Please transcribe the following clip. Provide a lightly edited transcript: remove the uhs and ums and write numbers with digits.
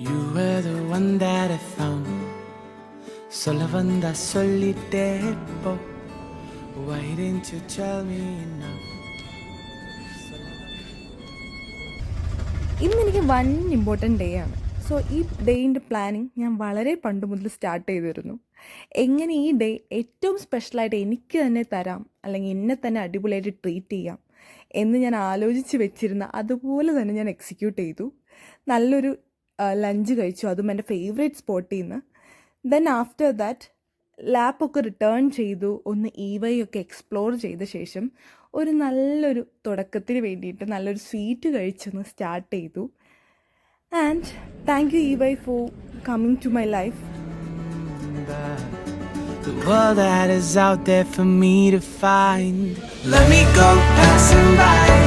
You were the one that I found. சொல்ல வந்தா சொல்லிட்டே போ. Why didn't you tell me enough? ഇന്നെനിക്ക് വൺ ഇമ്പോർട്ടൻ്റ് ഡേ ആണ്. സോ ഈ ഡേയിൻ്റെ പ്ലാനിങ് ഞാൻ വളരെ പണ്ട് മുതൽ സ്റ്റാർട്ട് ചെയ്തിരുന്നു. എങ്ങനെ ഈ ഡേ ഏറ്റവും സ്പെഷ്യലായിട്ട് എനിക്ക് തന്നെ തരാം, അല്ലെങ്കിൽ എന്നെ തന്നെ അടിപൊളിയായിട്ട് ട്രീറ്റ് ചെയ്യാം എന്ന് ഞാൻ ആലോചിച്ച് വെച്ചിരുന്ന അതുപോലെ തന്നെ ഞാൻ എക്സിക്യൂട്ട് ചെയ്തു. നല്ലൊരു ലഞ്ച് കഴിച്ചു, അതും എൻ്റെ ഫേവറേറ്റ് സ്പോട്ടിൽ നിന്ന്. ദെൻ ആഫ്റ്റർ ദാറ്റ് ലാപ്പൊക്കെ റിട്ടേൺ ചെയ്തു, ഒന്ന് EY ഒക്കെ എക്സ്പ്ലോർ ചെയ്ത ശേഷം ഒരു നല്ലൊരു തുടക്കത്തിന് വേണ്ടിയിട്ട് നല്ലൊരു സ്വീറ്റ് കഴിച്ചൊന്ന് സ്റ്റാർട്ട് ചെയ്തു. And thank you EY for coming to my life. The world that is out there for me to find. Let me go passing by.